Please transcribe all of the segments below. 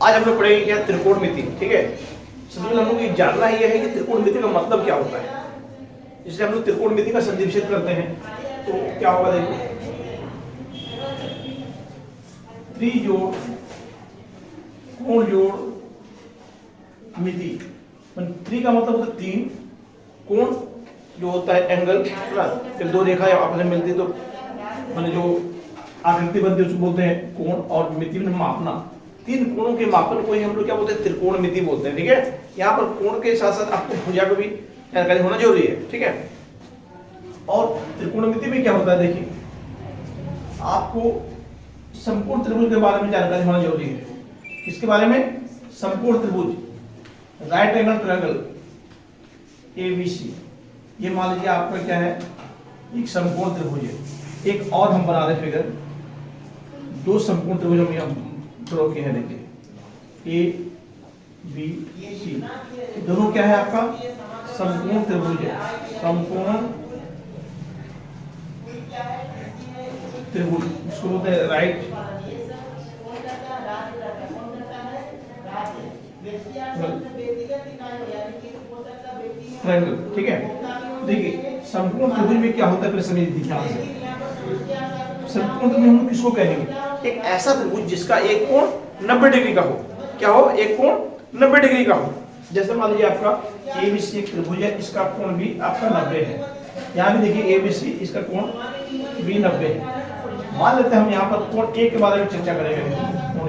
आज हम लोग पढ़ेंगे क्या, त्रिकोणमिति। ठीक है, सबसे पहले हम लोग ये जानना ही है कि त्रिकोणमिति का मतलब क्या होता है। इसलिए हम लोग त्रिकोणमिति का संधिविच्छेद करते हैं तो क्या होगा, देखो त्रिजोड़ कोण जोड़ मिति। त्रि का मतलब होता है तीन, कोण जो होता है एंगल, फिर दो रेखा आपस में मिलती तो मैंने जो आकृति बनती है उसको बोलते हैं कोण, और मिति में मापना। तीन कोणों के मापन को ही हम लोग क्या बोलते हैं, त्रिकोणमिति बोलते हैं। ठीक है, यहाँ पर कोण के साथ साथ आपको भुजा को भी जानकारी होना जरूरी है। ठीक है, और त्रिकोणमिति में क्या होता है, देखिए आपको संपूर्ण त्रिभुज के बारे में जानकारी होना जरूरी है। किसके बारे में, संपूर्ण त्रिभुज, राइट एंगल ट्रायंगल एबीसी। ये मान लीजिए आपका क्या है, एक संपूर्ण त्रिभुज है। एक और हम बना रहे फिगर, दो संपूर्ण त्रिभुज हम यहाँ ड्रॉ किए हैं। देखिए ए बी सी, दोनों क्या है आपका संपूर्ण त्रिभुज है। संपूर्ण त्रिभुज इसको बोलते हैं राइट ट्रायंगल। ठीक है, देखिए संपूर्ण त्रिभुज में क्या होता है, पहले समझिए ध्यान से। संपूर्ण त्रिभुज हम किसको कहेंगे, एक ऐसा त्रिभुज जिसका एक कोण 90 डिग्री का हो। क्या हो, एक कोण 90 डिग्री का हो। जैसे मान लीजिए आपका एबीसी एक त्रिभुज है, इसका कोण भी आपका 90 है। यहाँ भी देखिए एबीसी, इसका कोण भी 90 है। मान लेते हैं हम यहाँ पर कोण ए के बारे में चर्चा करेंगे। कोण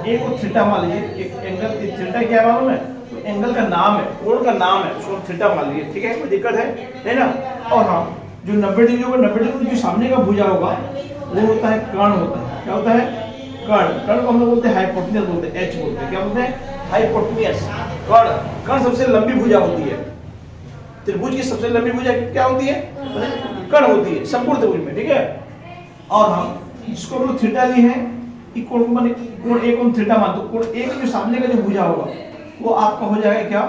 ए को थीटा मान लीजिए, एक एंगल थीटा क्या मालूम है, तो एंगल का नाम है, कोण का नाम है, उसको थीटा मान लीजिए। ठीक है, कोई दिक्कत है ना। और हाँ, जो 90 डिग्री होगा, 90 डिग्री जो सामने का भुजा होगा वो होता है कर्ण होता है। क्या होता है, कर्ण। कर्ण को हम लोग बोलते हैं हाइपोटेन्यूस बोलते हैं, एच बोलते हैं। क्या बोलते हैं, हाइपोटेन्यूस। कर्ण, कर्ण सबसे लंबी भुजा होती है। त्रिभुज की सबसे लंबी भुजा क्या होती है, कर्ण होती है संपूर्ण त्रिभुज में। ठीक है, और हम इसको हम लोग थीटा लिए हैं, कोण को माने कोण ए को थीटा मान, तो कोण ए के जो सामने का जो भुजा होगा वो आपका हो जाएगा क्या,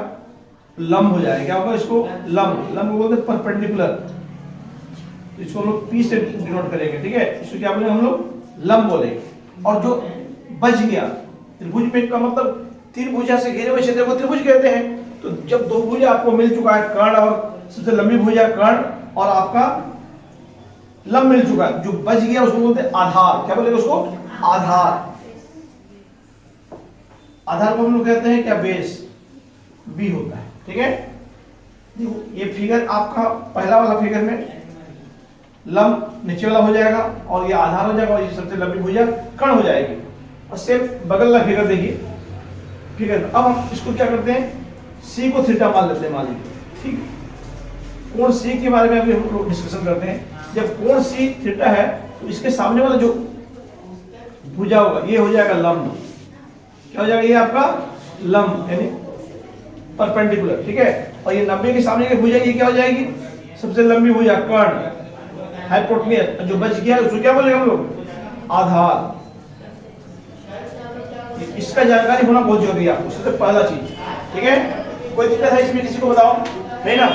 लंब हो जाएगा। क्या होगा, इसको लंब, लंब बोलते हैं परपेंडिकुलर। इसको हम लोग पी से डिनोट करेंगे। ठीक है, इसको क्या बोलेंगे हम लोग, लंब बोलेंगे। और जो बच गया त्रिभुज में का मतलब तीन भुजा से घिरे हुए क्षेत्र को त्रिभुज कहते हैं। तो जब दो भुजा आपको मिल चुका है, कर्ण और सबसे लंबी भुजा कर्ण और आपका लंब मिल चुका है, जो बच गया उसको बोलते हैं आधार। क्या बोलेंगे उसको, आधार। आधार को हम लोग कहते हैं क्या, बेस, बी होता है। ठीक है, देखो ये फिगर आपका पहला वाला फिगर में लंब नीचे वाला हो जाएगा और ये आधार हो जाएगा और ये सबसे लंबी भुजा कर्ण हो जाएगी। और सेम बगल वाला फिगर देखिए, फिगर अब हम इसको क्या करते हैं, सी को थीटा मान लेते हैं, मान लीजिए। ठीक है, कोण सी के बारे में अभी हम लोग डिस्कशन करते हैं। जब कोण सी थीटा है तो इसके सामने वाला जो भुजा होगा ये हो जाएगा लंब। क्या हो जाएगा, ये आपका लंब यानी परपेंडिकुलर। ठीक है, और ये 90 के सामने की भुजा ये क्या हो जाएगी, सबसे लंबी भुजा कर्ण, हाइपोटेन्यूस। जो बच गया उसको क्या बोलेंगे हम लोग, आधार। इसका जानकारी होना बहुत जरूरी है आपको, सबसे पहला चीज। ठीक है, कोई दिक्कत है इसमें, किसी को बताओ, नहीं ना।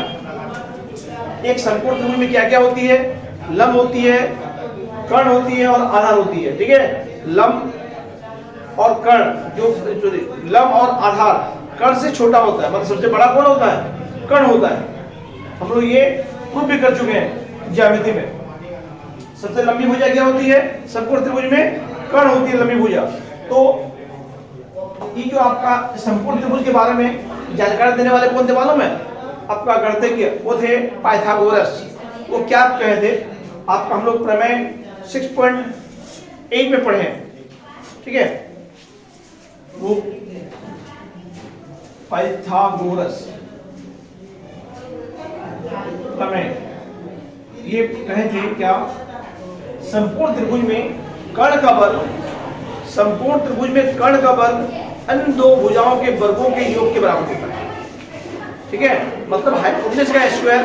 एक संपूर्ण त्रिभुज में क्या क्या होती है, लंब होती है, कर्ण होती है और आधार होती है। ठीक है, लंब और कर्ण, जो लंब और आधार कर्ण से छोटा होता है, मतलब सबसे बड़ा कौन होता है, कर्ण होता है। हम लोग ये प्रूव भी कर चुके हैं ज्यामिति में। सबसे लंबी भुजा क्या होती है, संपूर्ण त्रिभुज में कर्ण होती है, लंबी भुजा। तो ये जो आपका संपूर्ण त्रिभुज के बारे में जानकारी देने वाले कौन थे मालूम है, आपका गणितज्ञ, वो थे पाइथागोरस। वो क्या कहे थे, आपका हम लोग प्रमेय 6.8 में पढ़े हैं। ठीक है, वो पाइथागोरस प्रमेय ये कहे थे क्या, संपूर्ण त्रिभुज में कर्ण का वर्ग, संपूर्ण त्रिभुज में कर्ण का वर्ग अन्य दो भुजाओं के वर्गों के योग के बराबर होता है। ठीक है, मतलब हाइपोटेन्यूस का स्क्वायर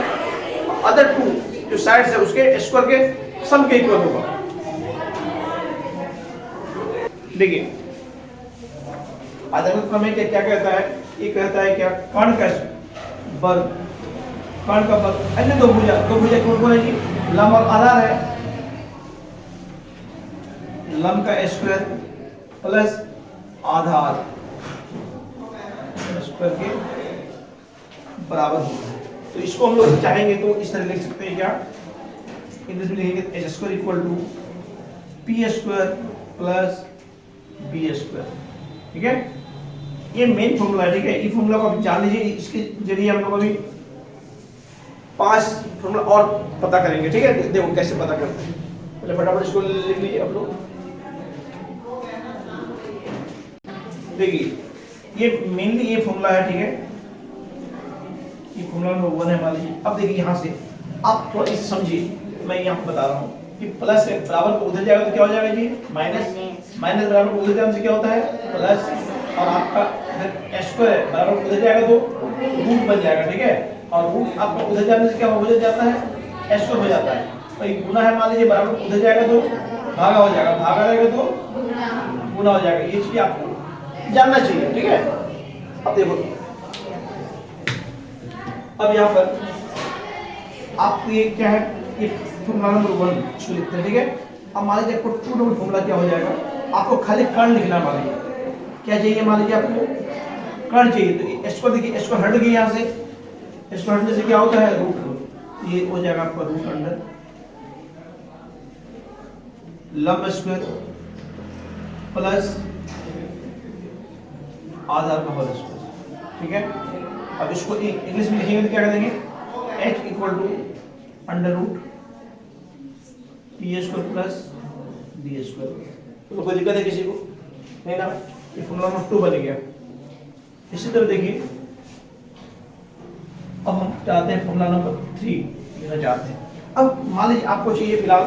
अदर टू जो साइड्स है उसके स्क्वायर के सम के इक्वल होगा। देखिए आधारभूत प्रमेय क्या कहता है, ये कहता है क्या, कर्ण का वर्ग, कर्ण का वर्ग अन्य दो भुजा कौन कौन है जी, लंब और आधार है। लंब का स्क्वायर प्लस आधार स्क्वायर के बराबर होगा। तो इसको हम लोग चाहेंगे तो इस तरह लिख सकते हैं, क्या इंग्लिश में लिखेंगे H square equal to P square plus B square. ठीक है, ये मेन फॉर्मूला है। ठीक है, ये फॉर्मूला को आप जान लीजिए, इसके जरिए हम लोग अभी 5 फॉर्मूला और पता करेंगे। ठीक है, देखो कैसे पता करते हैं, पहले फटाफट इसको लिख लीजिए आप लोग। देखिए ये मेनली ये फॉर्मूला है। ठीक है, ये फॉर्मूला नंबर 1 है मान लीजिए। अब देखिए यहाँ से आप थोड़ा इसे समझिए, मैं यहाँ बता रहा हूँ कि प्लस है बराबर को उधर जाएगा तो क्या हो जाएगा जी, माइनस। माइनस बराबर को उधर जाने से क्या होता है, प्लस। और आपका इधर स्क्वायर है बराबर को उधर जाएगा तो रूट बन जाएगा। ठीक है, और रूट आपका उधर जाने से क्या हो जाता है, स्क्वायर हो जाता है। तो ये गुना है मान लीजिए, बराबर को उधर जाएगा तो भागा हो जाएगा, भागा रहेगा तो गुना हो जाएगा। ये चीज आपको जानना चाहिए। ठीक है, अब देखो, अब यहाँ पर आपको ये क्या है, ये फॉर्मूला नंबर 1 इसको लिखते हैं। ठीक है, अब मान लीजिए आपको 2 नंबर फॉर्मूला क्या हो जाएगा, आपको खाली कर्ण लिखना है। मान लीजिए क्या चाहिए, मान लीजिए आपको कर्ण चाहिए। तो इसको देखिए, इसको हट गई यहाँ से, इसको हटने से क्या होता है, रूट। ये हो जाएगा आपका रूट अंडर लंब स्क्वायर प्लस आधार का होल स्क्वायर। ठीक है, अब इसको इंग्लिश में लिखेंगे तो क्या कर देंगे, h equal to under root P square plus D square. तो कोई दिक्कत है किसी को नहीं ना, ये फॉर्मूला नंबर 2 बन गया। इसी तरह देखिए, अब हम चाहते हैं फॉर्मूला नंबर 3 लिखना चाहते हैं। अब मान लीजिए आपको चाहिए फिलहाल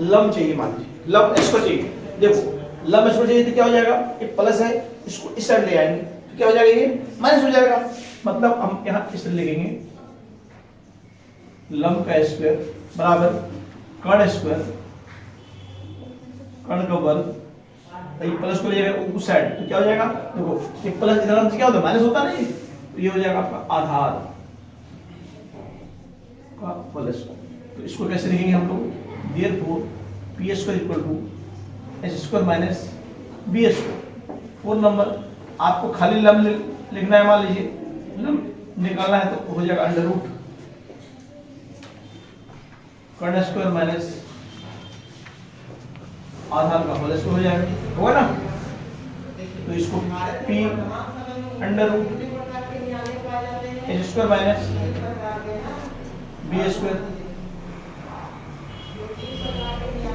लंब चाहिए, मान लीजिए लंब इसको चाहिए। देखो लंब इसको चाहिए तो क्या हो जाएगा, ये प्लस है, इसको इस साइड ले आएंगे तो क्या हो जाएगा, ये माइनस हो जाएगा। मतलब हम यहाँ इस तरह लिखेंगे, लंब का स्क्वायर बराबर कर्ण स्क्वायर, कर्ण का वर्ग, ये प्लस को ले जाएगा उस साइड तो क्या हो जाएगा, देखो ये प्लस इधर से क्या होता है, माइनस होता नहीं, तो ये हो जाएगा आपका आधार का प्लस। तो इसको कैसे लिखेंगे हम लोग, therefore P square equal to H square minus B square. 4 number आपको खाली लंब लिखना है, मान लीजिए लंब निकालना है तो हो जाएगा अंडर रूट कर्ण स्क्वायर माइनस आधार का होल स्क्वायर हो जाएगा, होगा ना। तो इसको p under root H square minus B square.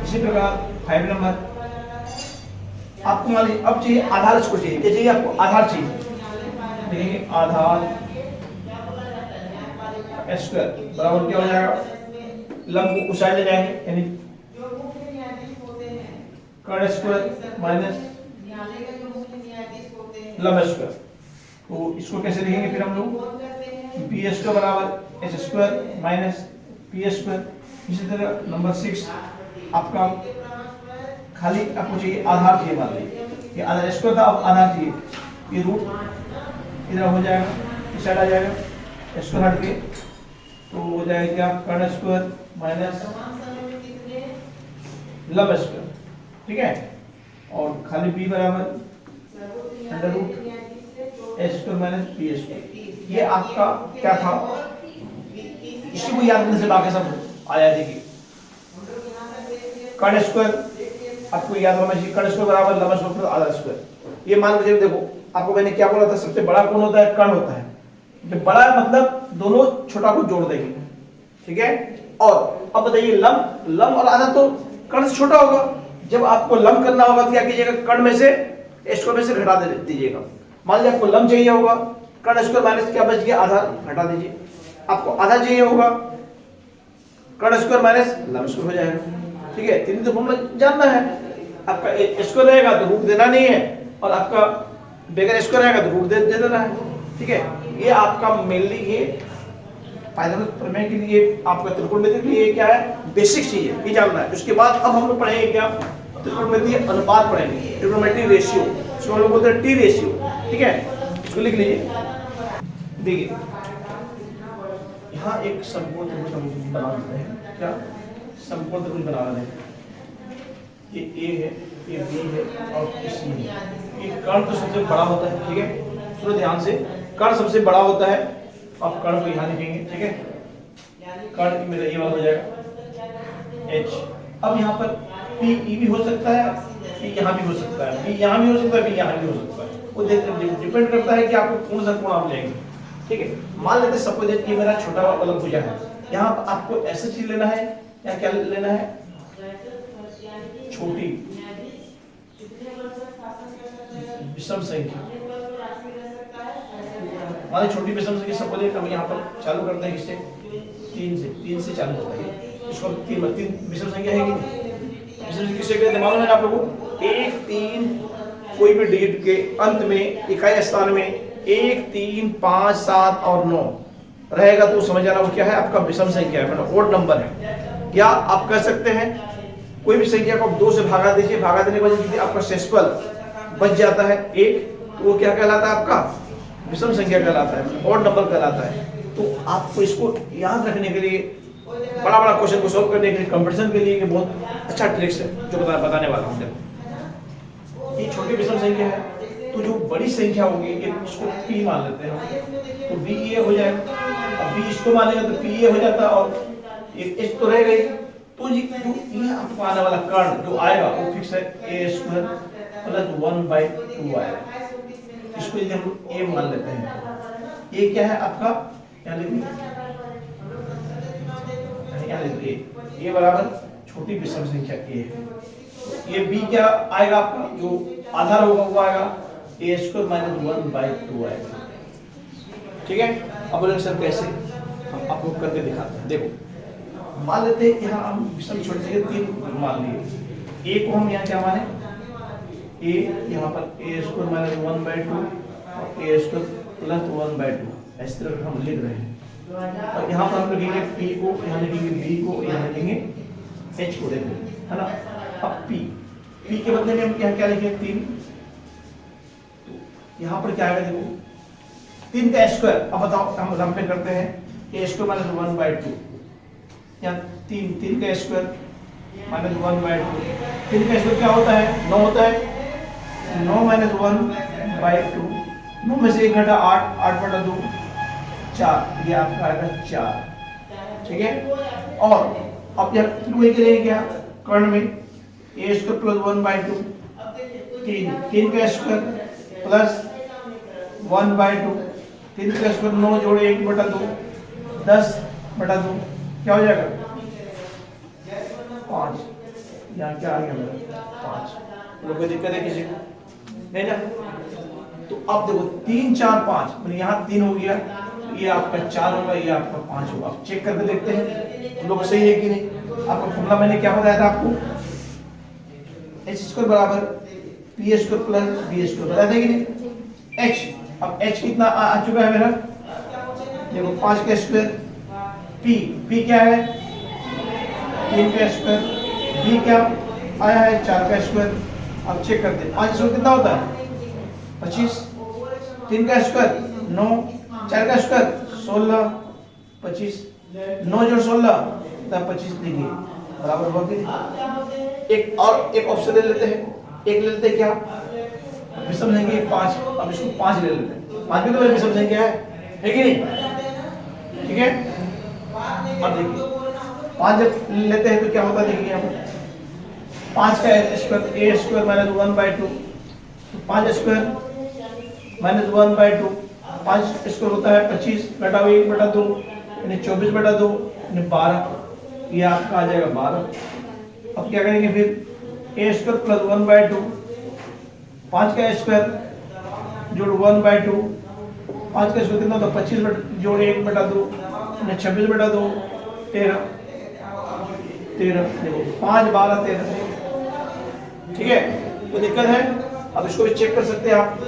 इसी प्रकार 5 नंबर आपको मान लीजिए अब चाहिए आधार, इसको चाहिए क्या चाहिए, आपको आधार चाहिए। देखिए आधार स्क्वायर बराबर क्या हो जाएगा, लंब को उस साइड ले जाएंगे, यानी कर्ण स्क्वायर माइनस लंब स्क्वायर। तो इसको कैसे लिखेंगे फिर हम लोग, बी स्क्वायर बराबर H square minus P square. इसी तरह नंबर 6 आपका खाली आपको चाहिए आधार चाहिए, मान लीजिए ये आधार स्क्वायर था, अब आधार चाहिए, ये रूट इधर हो जाएगा, इस साइड आ जाएगा, स्क्वायर हट के तो हो जाएगा क्या, कर्ण स्क्वायर माइनस लंब स्क्वायर। ठीक है, और खाली b बराबर under root H square minus P square. ये आपका क्या था, इसी को याद करने से बाकी सब आया। देखिए कर्ण स्क्वायर आपको याद होना चाहिए, कर्ण स्क्वायर बराबर लंब स्क्वायर प्लस आधार स्क्वायर। ये मान लीजिए, देखो आपको मैंने क्या बोला था, सबसे बड़ा कौन होता है, कर्ण होता है। जब बड़ा मतलब दोनों छोटा को जोड़ देंगे। ठीक है, और अब बताइए लंब, लंब और आधार तो कर्ण से छोटा होगा। जब आपको लंब करना होगा तो क्या कीजिएगा, कर्ण में से स्क्वायर में से घटा दीजिएगा। मान लीजिए आपको लंब चाहिए होगा, कर्ण स्क्वायर माइनस क्या बच गया, आधार घटा दीजिए। आपको आधार चाहिए होगा, कर्ण स्क्वायर माइनस लंब स्क्वायर हो जाएगा। ठीक है, तीन तो फॉर्मूला जानना है। आपका स्क्वायर रहेगा तो रूट देना नहीं है, और आपका बगैर स्क्वायर रहेगा तो रूट दे देना है। ठीक है, ये आपका मेनली ये पाइथागोरस प्रमेय के लिए, आपका त्रिकोणमिति के लिए क्या है, बेसिक चीज है, ये जानना है। उसके बाद अब हम लोग पढ़ेंगे क्या, त्रिकोणमितीय अनुपात पढ़ेंगे, ट्रिग्नोमेट्री रेशियो, इसको हम लोग बोलते हैं टी रेशियो। ठीक है, इसको लिख लीजिए। देखिए यहाँ एक समकोण त्रिभुज हम बना देते हैं, क्या समकोण त्रिभुज बना रहे हैं। ये ए है, ये बी है और ये सी है। कि कर्ण तो सबसे बड़ा होता है, ठीक है, सुनो ध्यान से, कर्ण सबसे बड़ा होता है, आप कर्ण को यहाँ लिखेंगे, ठीक है, कर्ण मेरा ये वाला हो जाएगा H। अब यहाँ पर P E भी हो सकता है, P यहाँ भी हो सकता है, B यहाँ भी हो सकता है, B यहाँ भी हो सकता है, वो डिपेंड करता है कि आपको कौन सा कोण आप लेंगे, ठीक है। मान लेते हैं सपोज कि मेरा छोटा वाला भुजा है, यहाँ आपको ऐसा चीज लेना है या क्या लेना है, छोटी विषम संख्या, मान छोटी विषम संख्या सपोज हम यहाँ पर चालू करते हैं किससे, 3 से चालू होता है, इसको 3 विषम संख्या है कि नहीं, विषम संख्या किससे कहते हैं मालूम है आप लोगों को, 1 3 कोई भी डिजिट के अंत में इकाई स्थान में 1 3 5 7 और 9 रहेगा तो समझ जाना वो क्या है, आपका विषम संख्या है, मतलब ओड नंबर है। या आप कह सकते हैं कोई भी संख्या को आप 2 से भागा दीजिए, भागा देने के बाद यदि आपका शेषफल बच जाता है 1 तो वो क्या कहलाता है, आपका विषम संख्या कहलाता है, ओड नंबर कहलाता है। तो आपको इसको याद रखने के लिए, बड़ा बड़ा क्वेश्चन को सॉल्व करने के लिए, कंपटीशन के लिए बहुत अच्छा ट्रिक्स है जो बताने वाला हूँ। ये छोटी विषम संख्या है तो जो बड़ी संख्या होगी इसको P मान लेते हैं, तो B ये हो जाएगा, अब B इसको मानेगा तो P ये हो जाता है और एक H तो रह गई, तो जो ये आपको आने वाला कर्ण जो आएगा वो फिक्स है A² प्लस 1/2 आएगा। इसको यदि हम A मान लेते हैं, ये क्या है आपका, यहाँ लिखिए A बराबर छोटी विषम संख्या A है, ये B क्या आएगा आपका, जो आधार होगा वो आएगा A² - 1/2 आएगा, ठीक है। अब बोलेंगे सर कैसे, हम आपको करके दिखाते हैं। देखो मान लेते हैं यहाँ हम विषम छोटी संख्या 3 मान लिए, A को हम यहाँ क्या माने, A यहाँ पर A² - 1/2 और A² + 1/2 इस तरह हम लिख रहे हैं। और यहाँ पर हम लिखेंगे P को, यहाँ लिखेंगे B को, यहाँ लिखेंगे H को, देखेंगे है ना। अब P के बदले में हम यहाँ क्या लिखेंगे 3, तो यहाँ पर क्या आएगा, देखो 3 का स्क्वायर। अब बताओ हम रंपे करते हैं, A² - 1/2 यहाँ 3 का स्क्वायर - 1/2, 3 का स्क्वायर क्या होता है, 9 होता है, 9 - 1/2, 9 में से 1 घटा 8, 8/2 4, ये आपका आएगा 4, ठीक है। और अब यहाँ फिर वही करेंगे क्या, कर्ण में A² + 1/2, 3 का स्क्वायर प्लस 1/2, 3 का स्क्वायर 9 जोड़े 1/2 10/2 क्या हो जाएगा 5, यहाँ क्या आ गया मेरा 5, लोग कोई दिक्कत है किसी को नहीं ना। तो अब देखो 3 4 5, मतलब यहाँ 3 हो गया, ये आपका 4 होगा, ये आपका 5 होगा। अब चेक करके देखते हैं तुम लोग सही है कि नहीं। आपका फॉर्मूला मैंने क्या बताया था आपको, H² बराबर P² + B² बताया था कि नहीं। H, अब H कितना आ चुका है मेरा, देखो 5 का स्क्वायर, P क्या है 3 का स्क्वायर, B क्या आया है 4 का स्क्वायर। अब चेक करते हैं 5 स्क्वायर कितना होता है 25, 3 का स्क्वायर 9, 4 का स्क्वायर 16, 25, 9 जोड़ 16 तब 25 लिखिए बराबर होगा कि एक ऑप्शन ले लेते हैं, एक ले लेते हैं क्या विषम संख्या 5, अब इसको 5 ले लेते हैं, 5 भी तो मेरी विषम संख्या है कि नहीं, ठीक है। अब देखिए 5 जब लेते हैं तो क्या होता है, देखिए यहाँ पर 5 का स्क्वायर A² - 1/2, तो 5 स्क्वायर - 1/2, 5 स्क्वायर होता है 25 घटाओ 1/2 यानी 24/2 यानी 12, ये आपका आ जाएगा 12। अब क्या करेंगे फिर A² + 1/2, 5 का स्क्वायर जोड़ 1/2, 5 का स्क्वायर कितना होता है 25 जोड़ 1/2 यानी 26/2 13, देखो 5 12 13, ठीक है। कोई दिक्कत है, अब इसको भी चेक कर सकते हैं आप,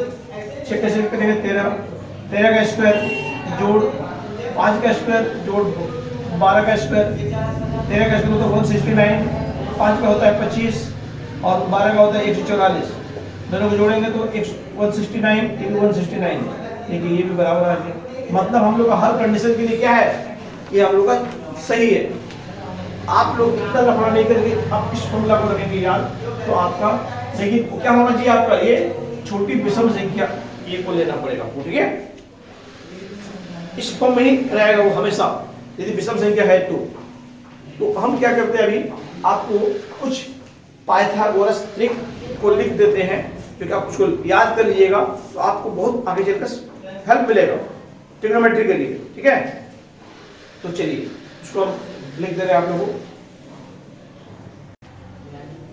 चेक कैसे करेंगे 13 का स्क्वायर जोड़ 5 का स्क्वायर जोड़ 12 का स्क्वायर, 13 का स्क्वायर होता है 169, 5 का होता है 25 और 12 का होता है 144, दोनों को जोड़ेंगे तो 169 169, देखिए ये भी बराबर आ गया। मतलब हम लोग का हर कंडीशन के लिए क्या है, ये हम लोग का सही है। आप लोग इतना लफड़ा नहीं करके आप इस फॉर्मूला को रखेंगे याद, तो आपका लेकिन क्या होना चाहिए आपका ये छोटी विषम संख्या ए को लेना पड़ेगा आपको, ठीक है। इस फॉर्म में ही रहेगा वो हमेशा, यदि विषम संख्या है तो हम क्या करते हैं, अभी आपको कुछ पाइथागोरस ट्रिक को लिख देते हैं, क्योंकि आप उसको याद कर लीजिएगा तो आपको बहुत आगे चलकर हेल्प मिलेगा ट्रिग्नोमेट्री के लिए, ठीक है। तो चलिए उसको हम लिख दे रहे हैं आप लोगों को।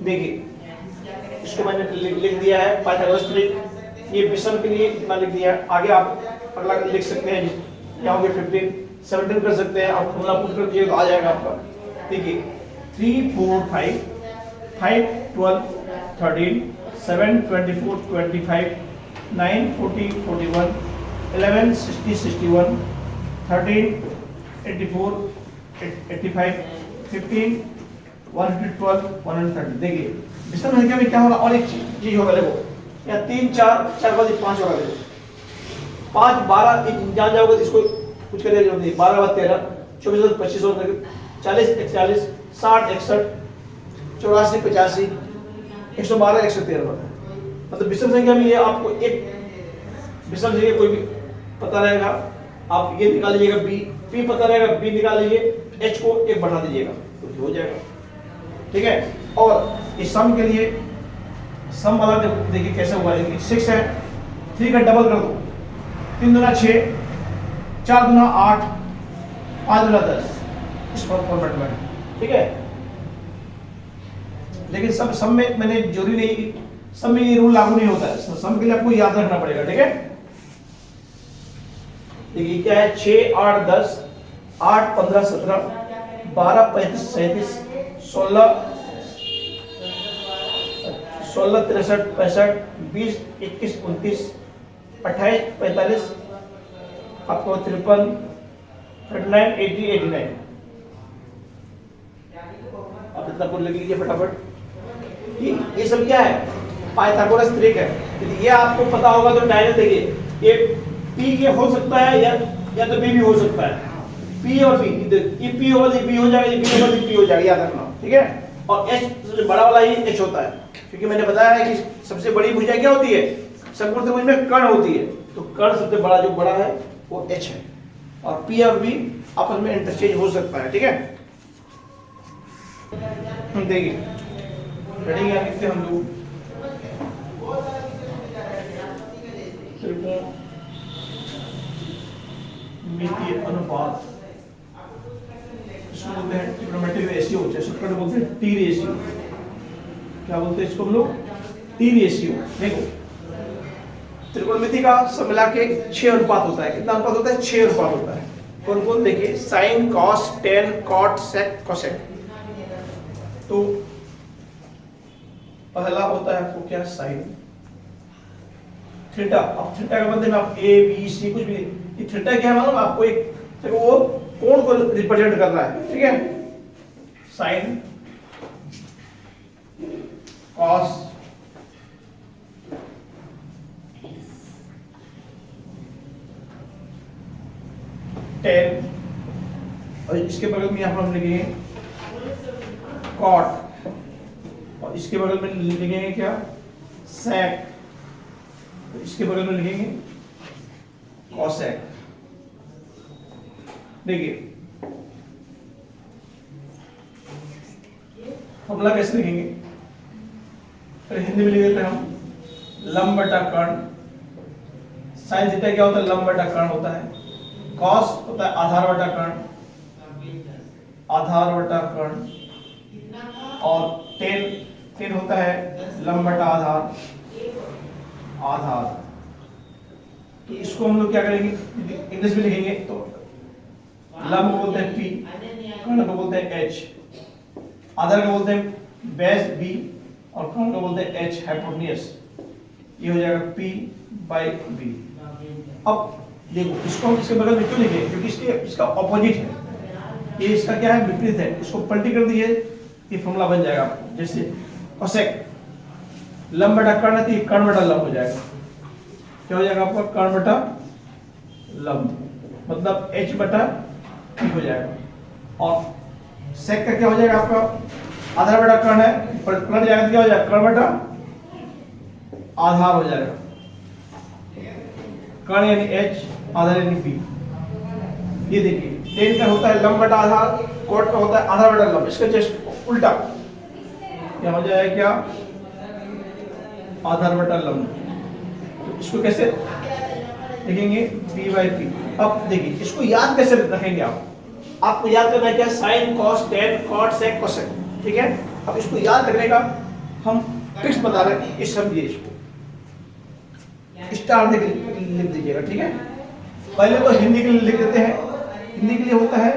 देखिए इसको मैंने लिख दिया है पाइथागोरस ट्रिक, ये विषम के लिए इतना लिख दिया है। आगे आप अगला लिख सकते हैं, क्या हो गया 15 17 कर सकते हैं, आप फॉर्मूला पुट कर दिए तो आ जाएगा आपका। देखिए 3 4 5 5 12 13 7 24 25 9 40 41 11 60 61 13 84 85 15 112 130। देखिए विषम संख्या में क्या होगा, और एक चीज होगा, देखो या 3 4 4 5 5 होगा, देखो 5 12 जहाँ जाओगे तो इसको कुछ करेगा जरूरत नहीं, 12 13 24 25 और 40 41 60 61 84 85 112 113 होता है। मतलब विषम संख्या में ये आपको एक विषम संख्या कोई भी पता रहेगा, आप ये निकाल लीजिएगा, बी पी पता रहेगा, बी निकाल लीजिए, एच को एक बढ़ा दीजिएगा तो हो जाएगा, ठीक है। और इस सम के लिए सम वाला देखिए कैसे हुआ, देखिए 6 है, 3 का डबल कर दो, 3 दूना 6 4 दूना 8 5 दूना 10, इस फॉर्मेट में, ठीक है। लेकिन सम में मैंने जरूरी नहीं, सम में ये रूल लागू नहीं होता है, सम के लिए आपको याद रखना पड़ेगा, ठीक है। देखिए क्या है, 6 8 10 8 15 17 12 35 37 16 16 63 65 20 21 29 28 45 आपको 53 39 80 89। अब इतना कुल लिख लीजिए फटाफट। ये सब क्या है, पाइथागोरस ट्रिक है। यदि ये आपको पता होगा तो डायरेक्ट देखिए, ये पी ये हो सकता है या तो बी भी हो सकता है, पी और बी, ये पी होगा तो बी हो जाएगा, ये बी होगा तो पी हो जाएगा, याद रखना, ठीक है। और एच सबसे बड़ा वाला ही एच होता है, क्योंकि मैंने बताया है कि सबसे बड़ी भुजा क्या होती है, समकोण त्रिभुज में कर्ण होती है, तो कर्ण सबसे बड़ा जो बड़ा है वो एच है, और पी और बी आपस में इंटरचेंज हो सकता है, ठीक है। देखिए हेडिंग यहाँ लिखते हैं हम लोग, मितीय अनुपात, इसको बोलते हैं ट्रिग्नोमेट्रिक रेशियो, शॉर्टकट बोलते हैं टी रेशियो। क्या बोलते हैं इसको हम लोग, टी रेशियो। देखो त्रिकोणमिति का सब मिला के 6 अनुपात होता है, कितना अनुपात होता है, 6 अनुपात होता है। कौन कौन, देखिए sine cos tan cot sec cosec. तो पहला होता है आपको क्या, साइन, थीटा। अब थीटा का मतलब आप ए बी सी कुछ भी, ये थीटा क्या है मालूम आपको, एक देखो वो कोण को रिप्रेजेंट कर रहा है, ठीक है। साइन कॉस टेन, और इसके बगल में यहां हम लिखेंगे कॉट, और इसके बगल में लिखेंगे क्या, सेक, तो इसके बगल में लिखेंगे कॉसेक। देखिए फॉर्मूला कैसे लिखेंगे, तो हिंदी में लिख देते हैं हम, लंब बटा कर्ण। साइन थीटा क्या होता है, लंब बटा कर्ण होता है। कॉस होता है आधार बटा कर्ण, आधार बटा कर्ण, और टेन होता है लंब बटा आधार, आधार। तो इसको हम लोग क्या करेंगे, इंग्लिश में लिखेंगे तो लंब को बोलते हैं पी, कर्ण को बोलते हैं एच, आधार को बोलते हैं बेस बी, और कर्ण को बोलते हैं एच, हाइपोटेन्यूस। ये हो जाएगा पी बाई बी। अब देखो इसको हम इसके बगल में क्यों लिखे, क्योंकि इसका ऑपोजिट है, ये इसका क्या है, विपरीत है। इसको पलटी कर दिए, ये फॉर्मूला बन जाएगा आपको, जैसे कोसेक लंब बटा कर्ण है तो ये कर्ण बटा लंब हो जाएगा। क्या हो जाएगा आपका, कर्ण बटा लंब, मतलब h बटा p हो जाएगा। और सेक का क्या हो जाएगा आपका, आधार बटा कर्ण है, कर्ण जाएगा तो क्या हो जाएगा, कर्ण बटा आधार हो जाएगा। कर्ण यानी एच, आधार यानी पी। ये देखिए टेन का होता है लंब बटा आधार, कॉट का होता है आधार बटा लंब, इसका जस्ट उल्टा क्या हो जाएगा, क्या आधार बटा लंब। तो इसको कैसे लिखेंगे, पी बाई पी। अब देखिए इसको याद कैसे रखेंगे आप, आपको याद करना है क्या, sine cos tan cot sec cosec, ठीक है। अब इसको याद रखने का हम ट्रिक्स बता रहे हैं, इस समझिए, इसको स्टार लिख दीजिएगा, ठीक है। पहले तो हिंदी के लिए लिख देते हैं, हिंदी के लिए होता है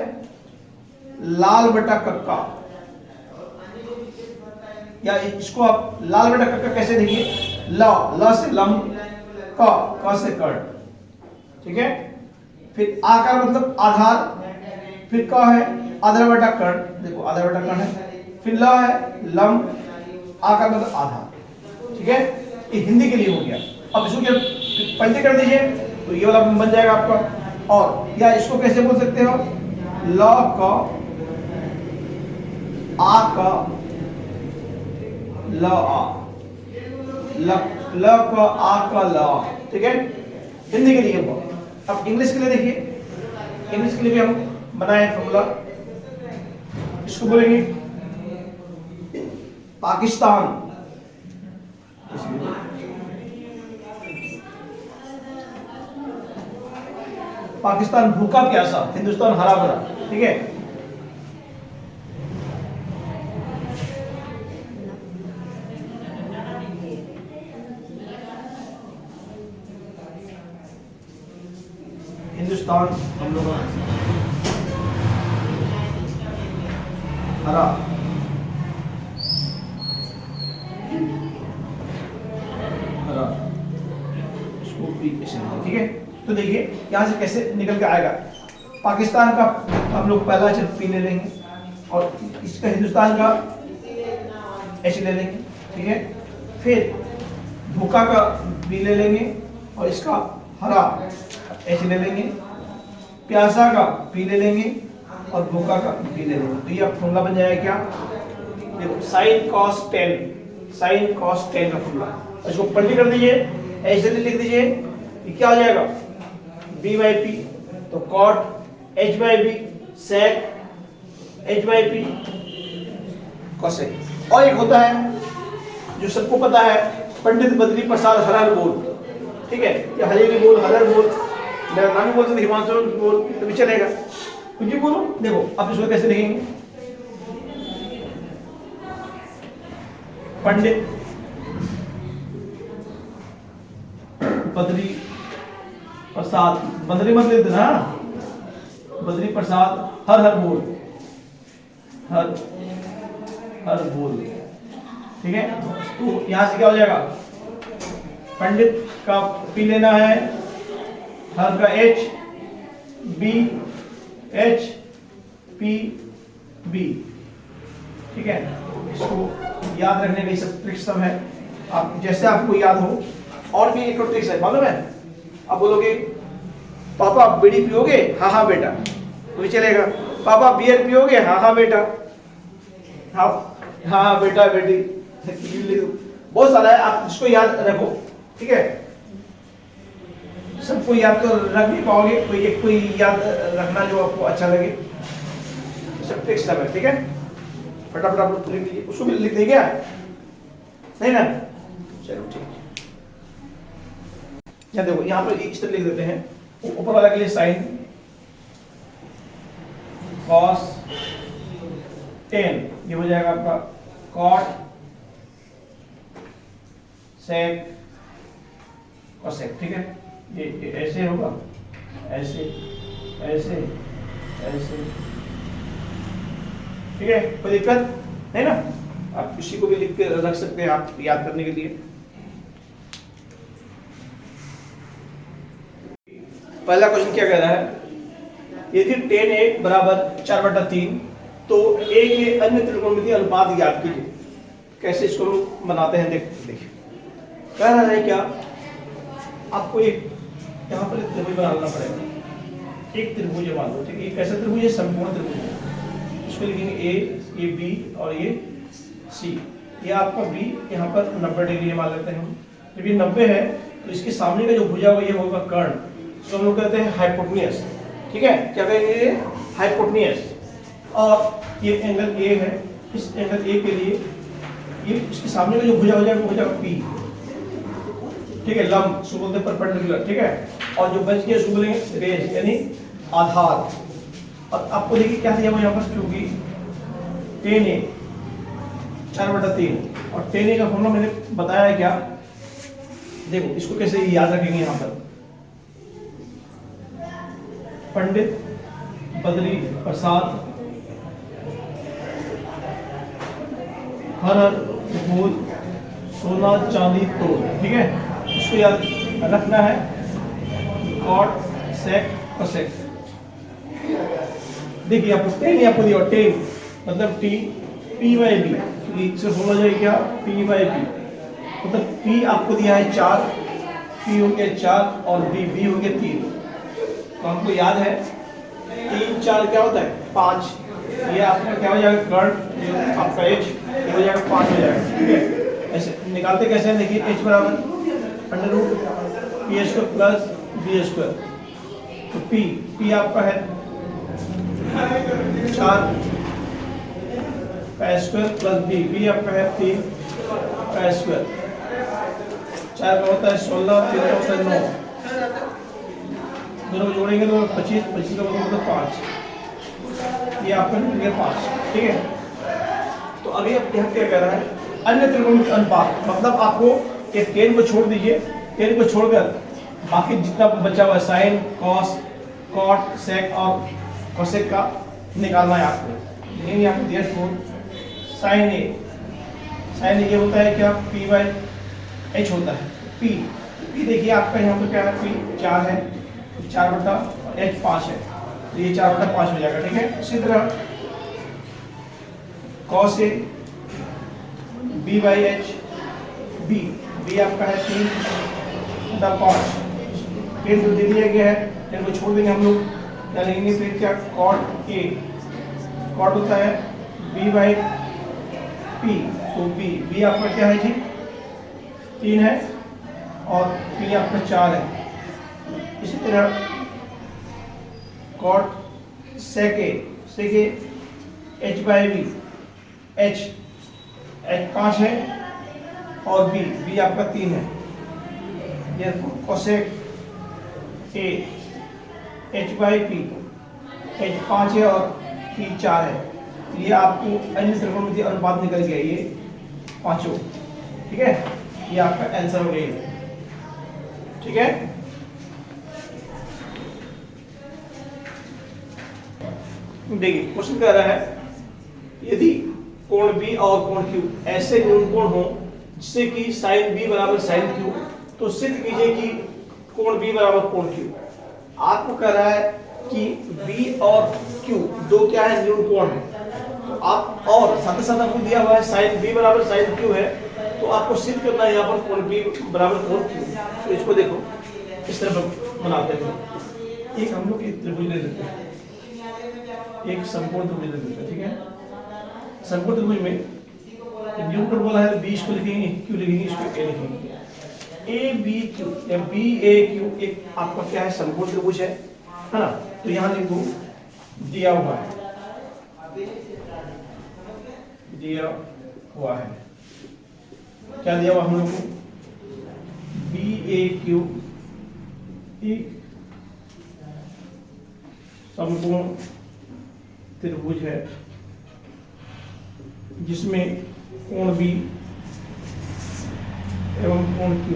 लाल बटा कक्का, या इसको आप लाल बटा कक्का कैसे देंगे, ल से लंब, क से कर्ण, ठीक है। फिर आ का मतलब आधार, फिर क है आधार बटा कर्ण, देखो आधार बटा कर्ण है, फिर ल है लंब, आ का मतलब आधार, ठीक है। ये हिंदी के लिए हो गया। अब इसको क्या पलटी कर दीजिए तो ये वाला बन जाएगा आपका। और या इसको कैसे बोल सकते हो, ल का आ का ल आ, ल का आ का ल, ठीक है, हिंदी के लिए हुआ। अब इंग्लिश के लिए देखिए, इंग्लिश के लिए भी हम बनाए फॉर्मूला, इसको बोलेंगे पाकिस्तान, पाकिस्तान भूखा प्यासा, हिंदुस्तान हरा भरा, ठीक है। हिंदुस्तान हम लोग हरा, हरा, इसको भी ऐसे, ठीक है। तो देखिए यहां से कैसे निकल के आएगा, पाकिस्तान का हम लोग पहला अक्षर पी ले लेंगे और इसका हिंदुस्तान का एच ले लेंगे, ठीक है। फिर भूखा का बी ले लेंगे और इसका हरा एच ले लेंगे, प्यासा का पी ले लेंगे और भूखा का पी ले लेंगे। तो ये फॉर्मूला बन जाएगा क्या, देखो sign cos ten, sign cos ten का फॉर्मूला। इसको पलटी कर दीजिए, ऐसे लिख दीजिए, ये क्या हो जाएगा, बी बाई पी, तो cot H by B, sec H by P, cosec. और एक होता है जो सबको पता है, पंडित बद्री प्रसाद हरहर बोल, ठीक है, या हरेरी बोल, हरहर बोल, मेरा नाम भी बोल सकते, हिमांशु बोल, तो भी चलेगा, कुछ भी बोलो। देखो अब इसको कैसे लिखेंगे, पंडित बद्री प्रसाद, बद्री मत लिख देना, बद्री प्रसाद हर हर बोल, हर हर बोल, ठीक है। तो यहां से क्या हो जाएगा, पंडित का पी लेना है, हर का H, B H P B, ठीक है। इसको याद रखने का सब ट्रिक्स सब है, आप जैसे आपको याद हो। और भी एक ट्रिक्स है मालूम है, आप बोलोगे पापा बीड़ी पियोगे, हाँ हाँ बेटा, तो भी चलेगा। पापा बियर पियोगे, हाँ हाँ बेटा, हाँ हाँ बेटा बेटी, बहुत सारा है, आप इसको याद रखो, ठीक है। सबको याद तो रख नहीं पाओगे, कोई एक कोई याद रखना जो आपको अच्छा लगे, सब ट्रिक्स सब है, ठीक है। फटाफट आप लिख दीजिए, उसको भी लिख देंगे नहीं ना, चलो ठीक है। यहाँ देखो, यहाँ पर इस तरह लिख देते हैं, ऊपर वाला के लिए साइन कॉस 10, ये हो जाएगा आपका कॉट सेक कोसेक, ठीक है। ये ऐसे होगा, ऐसे ऐसे ऐसे, ठीक है, कोई दिक्कत नहीं ना। आप किसी को भी लिख के रख सकते हैं आप याद करने के लिए। पहला क्वेश्चन क्या कह रहा है, यदि tan a बराबर 4/3 तो a के अन्य त्रिकोणमितीय अनुपात ज्ञात कीजिए। कैसे इसको लोग बनाते हैं देखिए, कह रहा है क्या, आपको एक यहाँ पर त्रिभुज बनाना पड़ेगा, एक त्रिभुज मान लो, ठीक है। कैसा त्रिभुज है, संपूर्ण त्रिभुज, इसको लिखेंगे ये बी और ये सी। ये आपका बी यहाँ पर 90 डिग्री मान लेते हैं हम, जब ये 90 है तो इसके सामने का जो भुजा हुआ ये होगा कर्ण, इसको हम लोग कहते हैं हाइपोटेन्यूस। ठीक है, क्या कहेंगे? हाइपोटेन्यूस। और ये एंगल ए है, इस एंगल ए के लिए ये इसके सामने का जो भुजा हो जाएगा वो हो जाएगा पी। ठीक है, लंब उसको बोलते हैं परपेंडिकुलर। ठीक है, और जो बच गया उसको बोलेंगे बेस यानी आधार। और आपको देखिए क्या दिया हुआ यहाँ पर, क्योंकि tan a 4/3 और tan a का फॉर्मूला मैंने बताया है क्या, देखो इसको कैसे याद रखेंगे। यहाँ पर पंडित बद्री प्रसाद हर हर भोज सोना चांदी तोड़। ठीक है, इसको याद रखना है, कॉट सेक कोसेक। देखिए आपको टेन आपको दिया, टेन मतलब टी पी बाई बी, इससे बोला जाए क्या, पी बाई बी मतलब पी आपको दिया है 4, पी हो गया 4 और बी हो गया 3। तो हमको याद है 3 4 क्या होता है 5, ये आपका क्या हो जाएगा कर्ण, आपका h हो जाएगा 5 हो जाएगा। ठीक है, ऐसे निकालते कैसे हैं, देखिए h बराबर √p² प्लस b²। तो p आपका है 4 π² प्लस b आपका है 3 π²। 4 का होता है 16, 3 का होता है 9, दोनों को जोड़ेंगे तो 25, 25 का मतलब 5, ये आपका निकल गया 5। ठीक है, तो अभी अब यहाँ क्या कह रहा है, अन्य त्रिकोणमिति अनुपात, मतलब आपको एक टेन को छोड़ दीजिए, टेन को छोड़कर बाकी जितना बचा हुआ साइन कॉस कॉट सेक और कोसेक का निकालना है आपको। लेकिन यहाँ पे देयरफॉर साइन ए ये होता है क्या, पी बाई एच होता है। पी देखिए आपका यहाँ पे क्या है, पी 4 है, 4/h 5 है, तो ये 4/5 हो जाएगा। ठीक है, इसी तरह cos a b by H, B आपका है 3/5, टेन तो दे दिया गया है, टेन को छोड़ देंगे हम लोग, यानी फिर क्या cot a, cot होता है b बाई p, तो b आपका क्या है जी 3 है और p आपका 4 है। इसी तरह cot sec a h by b, h 5 है और b आपका 3 है। ये cosec a h by p, h 5 है और p 4 है। ये आपको अन्य त्रिकोणमिति अनुपात निकल गया, ये पांचों। ठीक है, ये आपका आंसर हो गया। ठीक है, देखिए क्वेश्चन कह रहा है, यदि कोण B और कोण Q ऐसे न्यून कोण हो जिससे कि sin B बराबर sin Q, तो सिद्ध कीजिए कि कोण B बराबर कोण Q। आपको कह रहा है कि B और Q दो क्या है, न्यून कोण है। तो आप और साथ ही साथ आपको दिया हुआ है sin B बराबर sin Q है, तो आपको सिद्ध करना है यहाँ पर कोण B बराबर कोण Q। तो इसको देखो इस तरह बनाते हैं, एक हम लोग एक त्रिभुज ले लेते हैं, एक समकोण त्रिभुज ले लेते हैं। ठीक है, समकोण त्रिभुज में न्यूटन बोला है, बी इसको लिखेंगे, क्यू लिखेंगे, इसको ए लिखेंगे। ए बी क्यू या बी ए क्यू एक आपका क्या है, समकोण त्रिभुज है ना। तो यहाँ लिखो दिया हुआ है, क्या दिया हुआ हम लोग को, बी ए क्यू एक समकोण त्रिभुज है जिसमें कोण B एवं कोण Q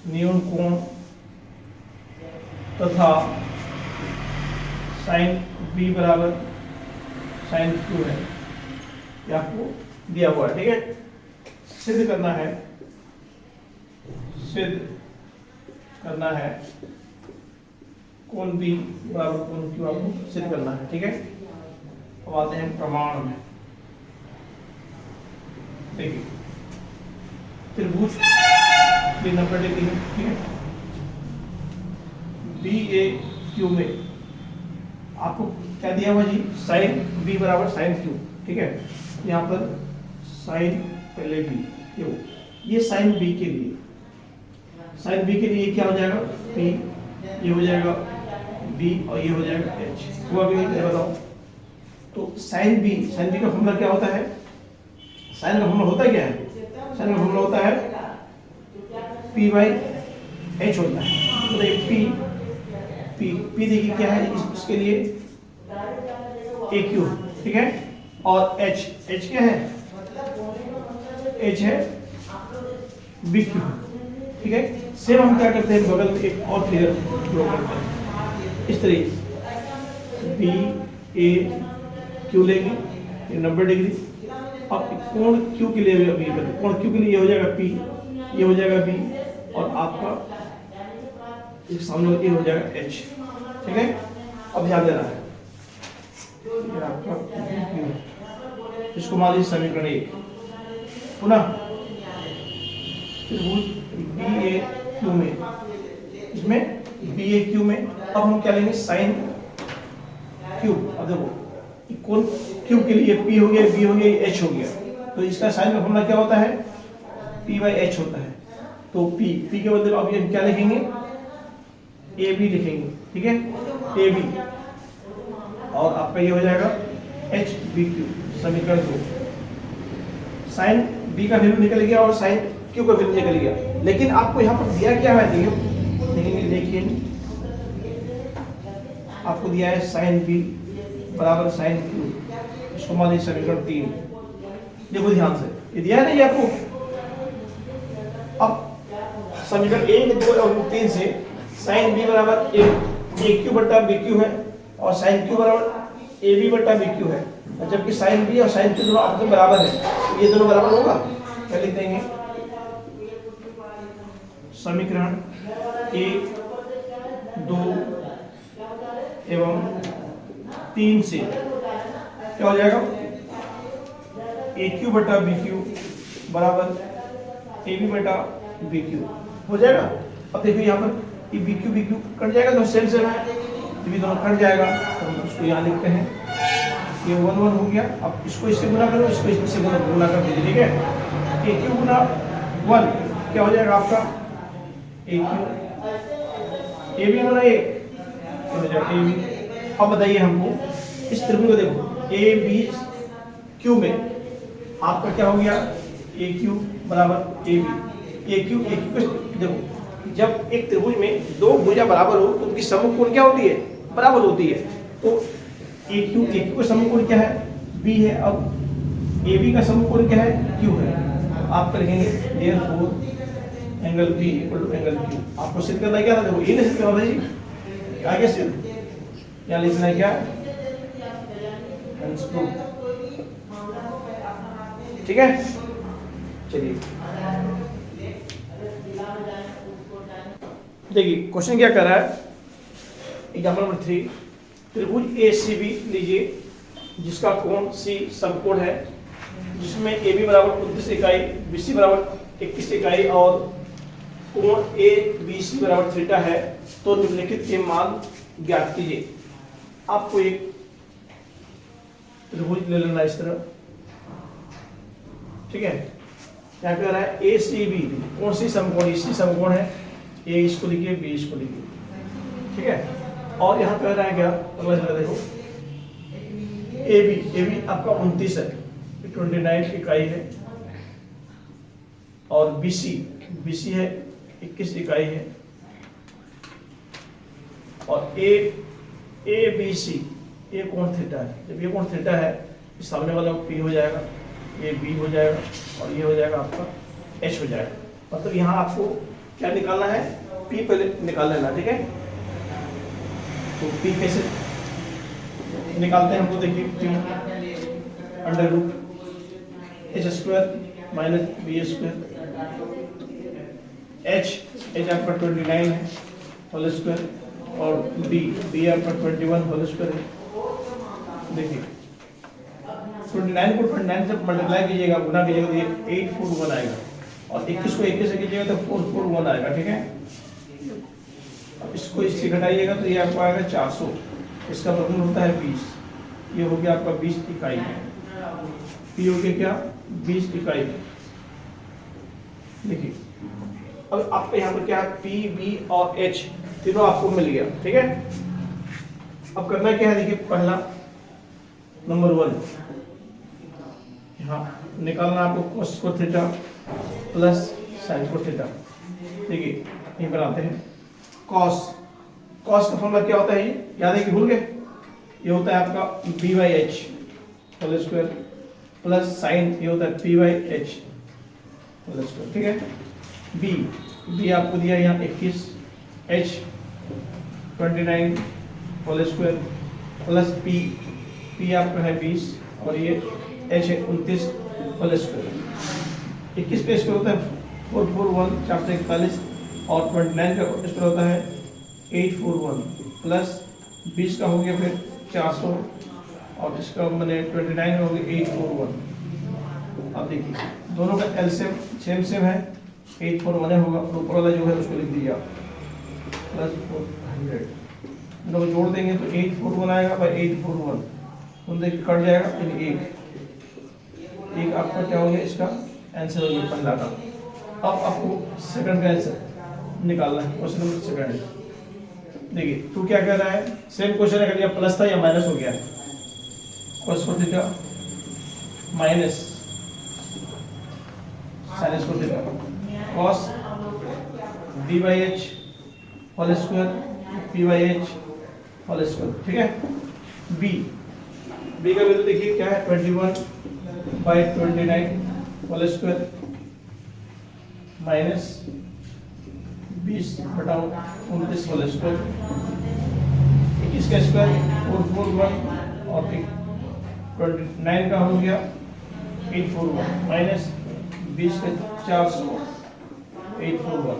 न्यून कोण तथा sin B बराबर sin Q है, ये आपको दिया हुआ है। ठीक है, सिद्ध करना है कोण B बराबर कोण Q आपको सिद्ध करना है। ठीक है, अब आते हैं प्रमाण में। देखिए त्रिभुज 90 डिग्री है। ठीक है, BAQ में आपको क्या दिया हुआ जी, sin B बराबर sin Q। ठीक है, यहाँ पर साइन पहले बी, ये साइन बी के लिए, साइन बी के लिए क्या हो जाएगा पी, ये हो जाएगा बी और ये हो जाएगा एच। हुआ भी नहीं बताओ। तो साइन बी का फॉर्मूला क्या होता है? साइन का फॉर्मूला होता क्या है? साइन का फॉर्मूला होता है पी बाई एच होता है। तो देखिए पी देखिए क्या है इसके लिए ए क्यू, ठीक है, और एच क्या है? एच है बी क्यू, ठीक है। सेम हम क्या करते हैं, बगल में एक और फिगर ड्रॉ करते हैं इस तरीके, बी ए क्यू लेंगे, ये 90 डिग्री। अब कोण क्यू के लिए अभी कोण क्यू के लिए ये हो जाएगा पी, ये हो जाएगा बी, और आपका एक सामने ये हो जाएगा एच, ठीक है। अब ध्यान देना है ये आपका क्यू, इसको मान लीजिए समीकरण 1 पुनः त्रिभुज बी ए क्यू में, इसमें बी ए क्यू में अब हम क्या लेंगे साइन क्यू। अब देखो कोण क्यू के लिए पी हो गया, बी हो गया, एच हो गया, तो इसका साइन का फॉर्मूला क्या होता है? पी बाई एच होता है। तो पी के बदले अब ये क्या लिखेंगे? ए बी लिखेंगे, ठीक है, ए बी, और आपका ये हो जाएगा एच बी क्यू, समीकरण 2। साइन बी का वैल्यू निकल गया और साइन क्यू का वैल्यू निकल गया, लेकिन आपको यहाँ पर दिया क्या है? लेकिन आपको दिया है साइन बी बराबर साइन क्यू, इसको मान लीजिए समीकरण 3। देखो ध्यान से, ये दिया है ना ये आपको। अब समीकरण 1, 2 और 3 से साइन बी बराबर ए क्यू बट्टा बी क्यू है, और साइन क्यू बराबर ए बी बट्टा बी क्यू है, और जबकि साइन बी और साइन क्यू दोनों आपस में बराबर है, तो ये दोनों बराबर होगा। क्या लिख देंगे? समीकरण 1, 2 एवं 3 से क्या हो जाएगा? ए क्यू बटा बी क्यू बराबर ए बी बटा बी क्यू हो जाएगा। अब देखो यहाँ पर ये बी क्यू कट जाएगा, तो सेम है, ये भी दोनों कट जाएगा, तो हम उसको यहाँ लिखते हैं, ये 1 1 हो गया। अब इसको इससे गुना करो, इसको इससे गुना कर दीजिए, ठीक है। ए क्यू गुना 1 क्या हो जाएगा आपका? ए क्यू, ए बी गुना ए हो जाएगा ए बी। अब बताइए हमको इस त्रिभुज को देखो, ए बी क्यू में आपका क्या हो गया? ए क्यू बराबर ए बी, ए क्यू देखो, जब एक त्रिभुज में दो भुजा बराबर हो तो उनकी समकोण कोण क्या होती है? बराबर होती है। तो ए क्यू का समकोण क्या है? बी है। अब ए बी का समकोण क्या है? क्यू है। आप लिखेंगे therefore angle B equal to angle Q. आपको सिद्ध करना क्या था? देखो ये नहीं सिद्ध करना था जी, आगे सिद्ध यहाँ लिखना है क्या? ठीक है, चलिए देखिए क्वेश्चन क्या कर रहा है। एग्जाम्पल नंबर 3, त्रिभुज ए सी बी लीजिए, जिसका कोण सी समकोण है, जिसमें ए बी बराबर 29 इकाई, बी सी बराबर 21 इकाई और कोण ए बी सी बराबर थीटा है, तो निम्नलिखित के मान ज्ञात कीजिए। आपको एक त्रिभुज ले लेना इस तरह, ठीक है। क्या कह रहा है? ए सी बी, कौन सी समकोण? इसी समकोण है, ए इसको लिखिए, बी इसको लिखिए, ठीक है। और यहाँ कह रहा है क्या? अगला जगह देखो, ए बी आपका 29 है, 29 इकाई है, और बी सी है 21 इकाई है, और ए बी सी ये कोण थीटा है। जब ये कोण थीटा है, सामने वाला पी हो जाएगा, ये बी हो जाएगा, और ये हो जाएगा आपका एच हो जाएगा। मतलब यहाँ आपको क्या निकालना है? पी पहले निकाल लेना, ठीक है। तो पी कैसे निकालते हैं हमको देखिए, P under root H square minus B square, H आपका 29 है होल स्क्वायर, और बी आपका 21 होल स्क्वायर है। देखिए 29 को 29 से मल्टीप्लाई कीजिएगा, गुना कीजिएगा, तो ये 841 आएगा, और 21 को 21 से कीजिएगा तो 441 आएगा, ठीक है। अब इसको इससे घटाइएगा तो ये आपको आएगा 400, इसका वर्गमूल होता है 20, ये हो गया आपका 20 इकाई, पी हो गया क्या? 20 इकाई। देखिए अब आपके यहाँ पर क्या है, पी बी और एच तीनों आपको मिल गया, ठीक है। अब करना क्या है, देखिए पहला नंबर 1 यहाँ निकालना आपको cos square theta plus sine square theta. देखिए यहीं पर आते हैं, cos का फॉर्मूला क्या होता है, ये याद है कि भूल गए, ये होता है आपका B by H whole square plus sine ये होता है P by H whole square, ठीक है। बी आपको दिया यहाँ 21, H 29 whole square plus P आपका है 20 और ये एच है 29 होल स्क्वायर। 21 पे स्क्वायर होता है 441 441 और 29 का स्क्वायर होता है 841 प्लस 20 का हो गया फिर 400 और इसका मैंने 29 हो गया 841। अब देखिए दोनों का एलसीएम सेम है, 841 होगा, ऊपर वाला जो है उसको लिख दीजिए आप प्लस 400, दोनों जोड़ देंगे तो 841 आएगा बाई 841, तो देखिए कट जाएगा, एक आपका क्या हो गया, इसका आंसर हो गया 15 का। अब आपको सेकंड का आंसर निकालना है, क्वेश्चन नंबर सेकंड। देखिए तू क्या कह रहा है, सेम क्वेश्चन है, या प्लस था या माइनस हो गया, cos theta minus sin square theta cos b by H whole square p by H whole square, ठीक है। b का वैल्यू देखिए क्या है 21 बाई 29 होल स्क्वायर माइनस 20 बटा 29 होल स्क्वायर, 21 का स्क्वायर 441 और 29 का हो गया 841 माइनस 20 का 400 841।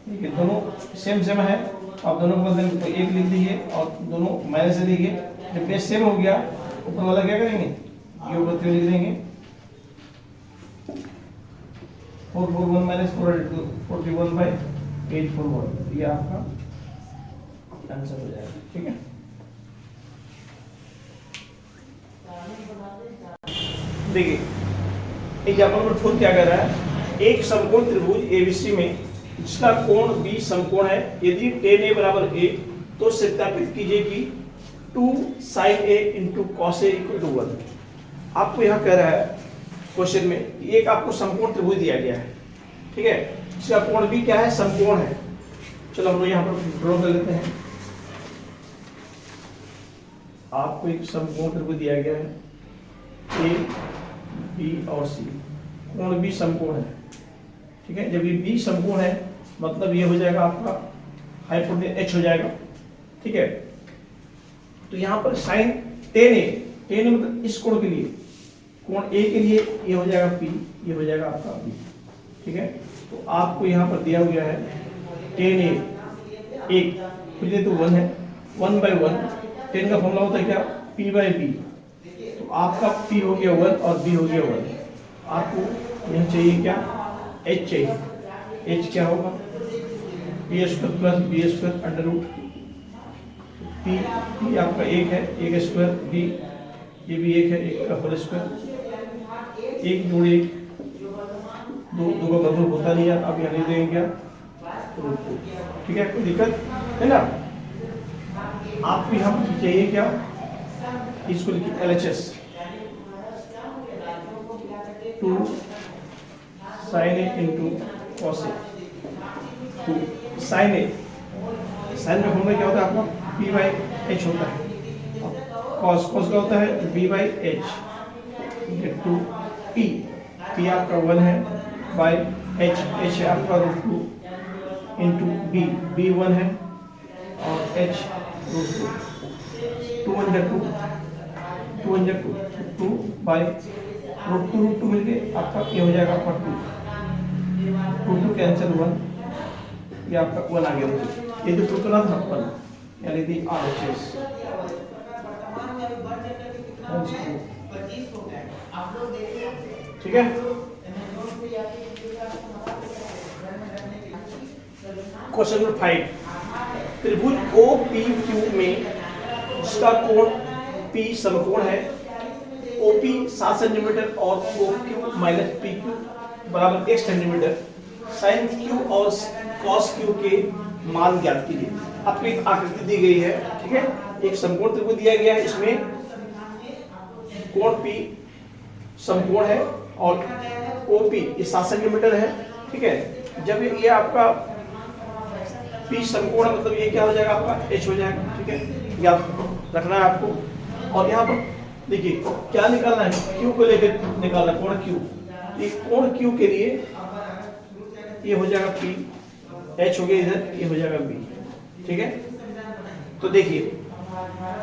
ठीक है, दोनों सेम है, आप दोनों को बदल तो एक लिख दीजिए और दोनों माइनस से लिखिए। जब बेस सेम हो गया ऊपर वाला क्या करेंगे, ये ऊपर लिख देंगे 441 माइनस 41 बाई 841, ये आपका आंसर हो जाएगा, ठीक है। देखिए एग्जाम्पल नंबर 4 क्या कह रहा है, एक समकोण त्रिभुज एबीसी में जिसका कोण बी समकोण है, यदि tan a बराबर a तो सत्यापित कीजिए कि 2 sin a into cos a equal to 1। आपको यहाँ कह रहा है क्वेश्चन में एक आपको समकोण त्रिभुज दिया गया है, ठीक है, इसका कोण भी क्या है, समकोण है। चलो हम लोग यहाँ पर ड्रॉ कर लेते हैं। आपको एक समकोण त्रिभुज दिया गया है ए बी और सी, कोण भी समकोण है, ठीक है। जब ये बी समकोण है मतलब ये हो जाएगा आपका हाइपोटेन्यूज एच हो जाएगा, ठीक है। तो यहाँ पर साइन tan a मतलब इस कोण के लिए, कोण ए के लिए ये हो जाएगा पी, ये हो जाएगा आपका बी, ठीक है। तो आपको यहाँ पर दिया हुआ है tan a एक पहले तो 1 है, 1 बाई 1, tan का फॉर्मूला होता है क्या, p बाई बी। तो आपका p हो गया 1 और b हो गया 1। आपको यहाँ चाहिए क्या, h चाहिए, h क्या होगा a square plus B square under root p आपका 1 है, 1 स्क्वायर b, ये भी 1 है, 1 का होल स्क्वायर, 1 जोड़ 1 दो का बदल होता नहीं है, आप यहाँ ले देंगे क्या रूट 2, ठीक है, कोई दिक्कत है ना। आपको यहाँ पर चाहिए क्या, इसको लिखिए LHS 2 sin a into cos a। तो sin a, साइन में फॉर्मूला क्या होता है आपका p बाई एच होता है, cos का होता है b by H two p आपका 1 है बाई h है आपका रूट 2 इंटू b 1 है और h रूट 2 2 बाई रूट 2 मिलके आपका ये हो जाएगा आपका 2 कैंसिल 1, ये आपका 1 आ गया, ये जो टोटल था 1 यानी कि RHS, ठीक है। क्वेश्चन नंबर 5, त्रिभुज OPQ में जिसका कोण P समकोण है, OP 7 सेंटीमीटर और OQ माइनस PQ बराबर 1 सेंटीमीटर, साइन Q और कॉस Q के मान ज्ञात कीजिए। आपको एक आकृति दी गई है, ठीक है, एक समकोण त्रिभुज दिया गया है, इसमें कोण P समकोण है और OP ये 7 सेंटीमीटर है, ठीक है। जब ये आपका P समकोण है, मतलब ये क्या हो जाएगा, आपका H हो जाएगा, ठीक है, याद रखना है आपको। और यहाँ पर देखिए क्या निकालना है, Q को लेकर निकालना है, कोण Q। ये कोण Q के लिए ये हो जाएगा P, H हो गया इधर, ये हो जाएगा B, ठीक है। तो देखिए,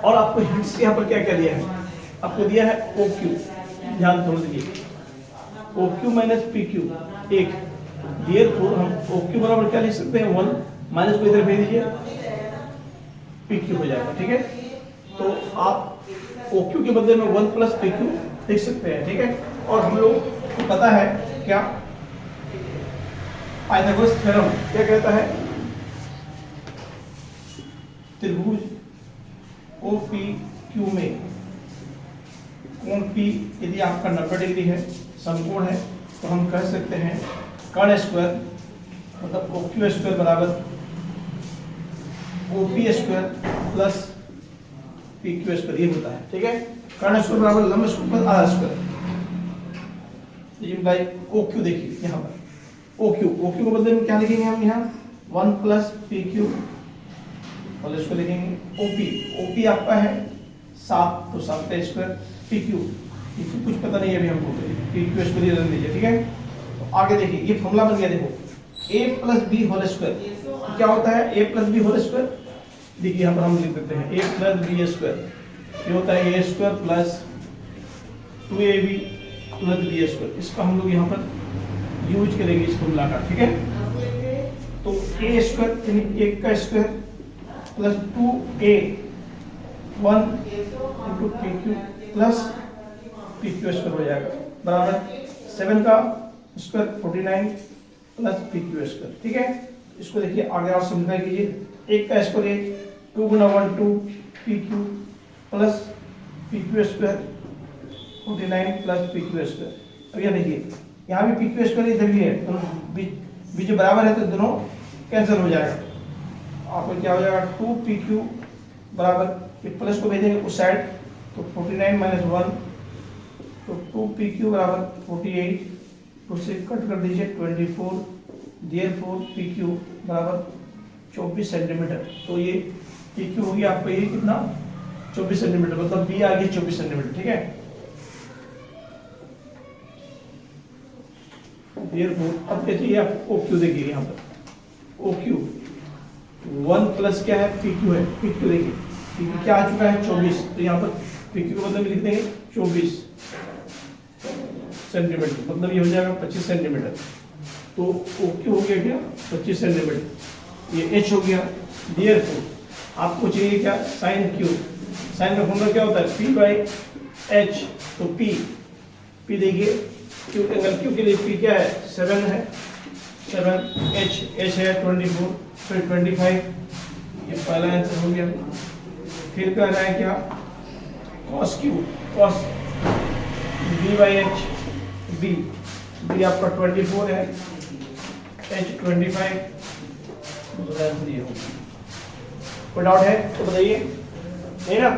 और आपको हिंट्स यहाँ पर क्या क्या दिया है, आपको दिया है OQ, ध्यान थोड़ा दीजिए, OQ माइनस PQ एक, देयरफॉर हम OQ बराबर क्या लिख सकते हैं, 1, माइनस को इधर भेज दीजिए, PQ हो जाएगा, ठीक है। तो आप OQ के बदले में 1 प्लस PQ लिख सकते हैं, ठीक है। और हम लोग को पता है क्या, पाइथागोरस थ्योरम क्या कहता है, त्रिभुज OPQ में कोण P यदि आपका 90 डिग्री है, समकोण है, तो हम कह सकते हैं कर्ण स्क्वायर मतलब OQ स्क्वायर बराबर OP square plus PQ square, ये होता है, ठीक है। कर्ण स्क्वायर बराबर लंब स्क्वायर प्लस आधा स्क्वायर। OQ देखिए यहाँ पर OQ के बदले में क्या लिखेंगे हम, यहाँ 1 प्लस PQ और इसको लिखेंगे OP आपका है 7, तो 7 का स्क्वायर, PQ कुछ पता नहीं है अभी हमको, PQ स्क्वायर रख दीजिए, ठीक है। तो आगे देखिए ये फॉर्मूला बन गया, देखो A plus B whole square क्या होता है, A plus B whole square, देखिए यहाँ पर हम लिख देते हैं A प्लस बी स्क्वायर, ये होता है A square plus 2AB plus B square. इसका हम लोग यहाँ पर यूज करेंगे इस फॉर्मूला का, ठीक है। तो A स्क्वायर यानी 1 का square plus 2A 1 into PQ plus PQ square हो जाएगा बराबर 7 का स्क्वायर 49 प्लस PQ स्क्वायर, ठीक है। इसको देखिए आगे और सिंप्लीफाई कीजिए, 1 का स्क्वायर 2 गुना 1 2 PQ plus PQ square 49 plus PQ square. अब ये देखिए यहाँ भी PQ स्क्वायर इधर भी है, दोनों बीच बराबर है तो दोनों कैंसिल हो जाएगा, आपको क्या हो जाएगा 2PQ बराबर, ये प्लस को भेजेंगे उस साइड तो 49 माइनस 1, तो 2PQ बराबर 48, तो से कट कर दीजिए 24, देयरफॉर PQ बराबर 24 सेंटीमीटर। तो ये PQ होगी आपको ये कितना 24 सेंटीमीटर, मतलब B आ गई 24 सेंटीमीटर, ठीक है। देयरफॉर अब क्या चाहिए आपको, OQ देखिए यहाँ पर OQ 1 प्लस क्या है PQ है, PQ देखिए PQ क्या आ चुका है 24, तो यहाँ पर PQ को मतलब लिख देंगे 24 सेंटीमीटर, मतलब ये हो जाएगा 25 सेंटीमीटर। तो OQ हो गया क्या 25 सेंटीमीटर, ये H हो गया। देयरफॉर आपको चाहिए क्या, साइन Q, साइन का फॉर्मूला क्या होता है P/H, तो P देखिए Q एंगल Q के लिए P क्या है 7 है, 7 H है 24, फिर 25, ये पहला आंसर हो गया। फिर कह रहा है क्या cos Q, cos B/H, B आपका 24 है, H 25, दूसरा आंसर ये होगा। कोई डाउट है तो बताइए, नहीं ना।